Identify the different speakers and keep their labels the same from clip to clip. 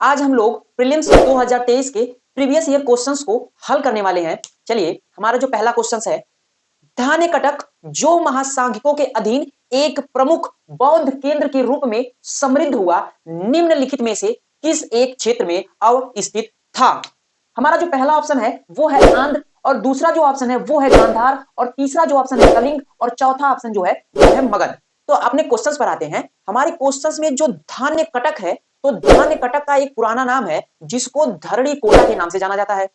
Speaker 1: आज हम लोग प्रीलिम्स 2023 के प्रीवियस ईयर क्वेश्चंस को हल करने वाले हैं। चलिए, हमारा जो पहला क्वेश्चन है, धान्यकटक जो महासांघिकों के अधीन एक प्रमुख बौद्ध केंद्र के रूप में समृद्ध हुआ, निम्नलिखित में से किस एक क्षेत्र में अवस्थित था? हमारा जो पहला ऑप्शन है वो है आंध्र, और दूसरा जो ऑप्शन है वो है गांधार, और तीसरा जो ऑप्शन है कलिंग, और चौथा ऑप्शन जो है वो है मगध। तो अपने क्वेश्चंस पर आते हैं। हमारे क्वेश्चंस में जो धान्य कटक है, तो धान्य कटक का एक पुराना नाम है जिसको धरणी कोटा के नाम से जाना जाता है।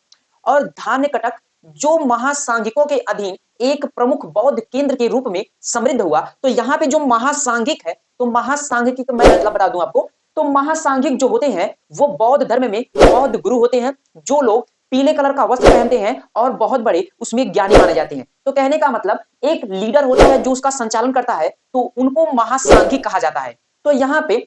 Speaker 1: और धान्य कटक जो महासांघिकों के अधीन एक प्रमुख बौद्ध केंद्र के रूप में समृद्ध हुआ, तो यहाँ पे जो महासांघिक है, तो महासांघिक मैं मतलब बता दूं आपको, तो महासांघिक जो होते हैं वो बौद्ध धर्म में बौद्ध गुरु होते हैं, जो लोग पीले कलर का वस्त्र पहनते हैं और बहुत बड़े उसमें ज्ञानी माने जाते हैं। तो कहने का मतलब एक लीडर होता है जो उसका संचालन करता है, तो उनको महासांघिक कहा जाता है। तो यहाँ पे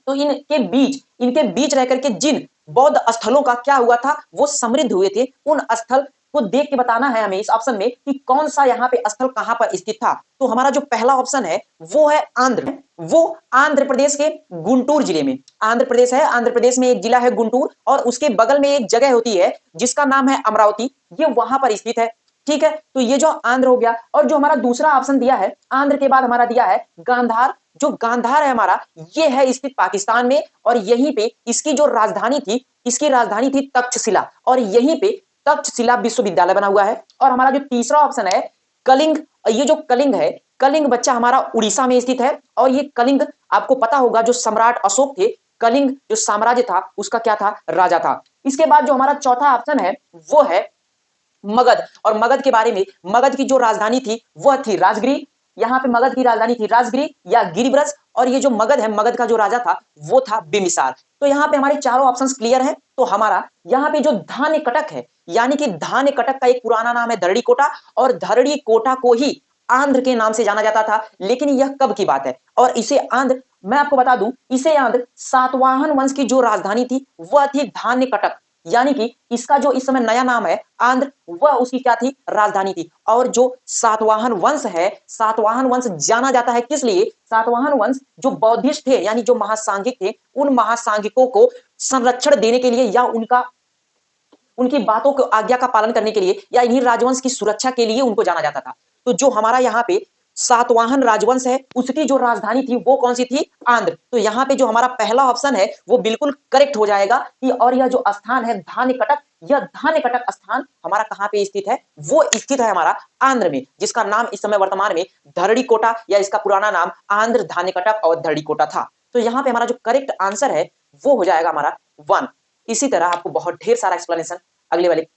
Speaker 1: तो इनके बीच रह करके जिन बौद्ध स्थलों का क्या हुआ था, वो समृद्ध हुए थे, उन स्थल को देख के बताना है हमें इस ऑप्शन में कि कौन सा यहाँ पे स्थल कहां पर स्थित था। तो हमारा जो पहला ऑप्शन है वो है आंध्र, वो आंध्र प्रदेश के गुंटूर जिले में आंध्र प्रदेश है। आंध्र प्रदेश में एक जिला है गुंटूर, और उसके बगल में एक जगह होती है जिसका नाम है अमरावती, ये वहां पर स्थित है। ठीक है, तो ये जो आंध्र हो गया। और जो हमारा दूसरा ऑप्शन दिया है, आंध्र के बाद हमारा दिया है गांधार। जो गांधार है हमारा, ये है स्थित पाकिस्तान में, और यहीं पे इसकी जो राजधानी थी, इसकी राजधानी थी तक्षशिला, और यहीं पे तक्षशिला विश्वविद्यालय बना हुआ है। और हमारा जो तीसरा ऑप्शन है कलिंग, ये जो कलिंग है, कलिंग बच्चा हमारा उड़ीसा में स्थित है। और ये कलिंग आपको पता होगा, जो सम्राट अशोक थे, कलिंग जो साम्राज्य था उसका क्या था, राजा था। इसके बाद जो हमारा चौथा ऑप्शन है वो है मगध। और मगध के बारे में, मगध की जो राजधानी थी वह थी राजगिरी। यहाँ पे मगध की राजधानी थी राजगिरी या गिरिब्रज, और ये जो मगध है, मगध का जो राजा था वो था बिंबिसार। तो यहाँ पे हमारे चारों ऑप्शंस क्लियर हैं। तो हमारा यहाँ पे जो धान्य कटक है, यानी कि धान्य कटक का एक पुराना नाम है धरणी कोटा, और धरणी कोटा को ही आंध्र के नाम से जाना जाता था। लेकिन यह कब की बात है, और इसे आंध्र, मैं आपको बता दूं, इसे आंध्र सातवाहन वंश की जो राजधानी थी वह थी धान्य कटक, यानी कि इसका जो इस समय नया नाम है आंध्र, वह उसकी क्या थी, राजधानी थी। और जो सातवाहन वंश है, सातवाहन वंश जाना जाता है किस लिए, सातवाहन वंश जो बौद्धिस्ट थे, यानी जो महासांघिक थे, उन महासांघिकों को संरक्षण देने के लिए, या उनकी बातों को, आज्ञा का पालन करने के लिए, या इन्हीं राजवंश की सुरक्षा के लिए उनको जाना जाता था। तो जो हमारा यहाँ पे सातवाहन राजवंश है, उसकी जो राजधानी थी वो कौन सी थी, आंध्र। तो यहाँ पे जो हमारा पहला ऑप्शन है वो बिल्कुल करेक्ट हो जाएगा कि, और यह जो स्थान है धान्य कटक, यह धान्य कटक स्थान हमारा कहाँ पे स्थित है, वो स्थित है हमारा आंध्र में, जिसका नाम इस समय वर्तमान में धरणी कोटा, या इसका पुराना नाम आंध्र धान्य कटक और धरणी कोटा था। तो यहाँ पे हमारा जो करेक्ट आंसर है वो हो जाएगा हमारा 1। इसी तरह आपको बहुत ढेर सारा एक्सप्लेनेशन अगले वाले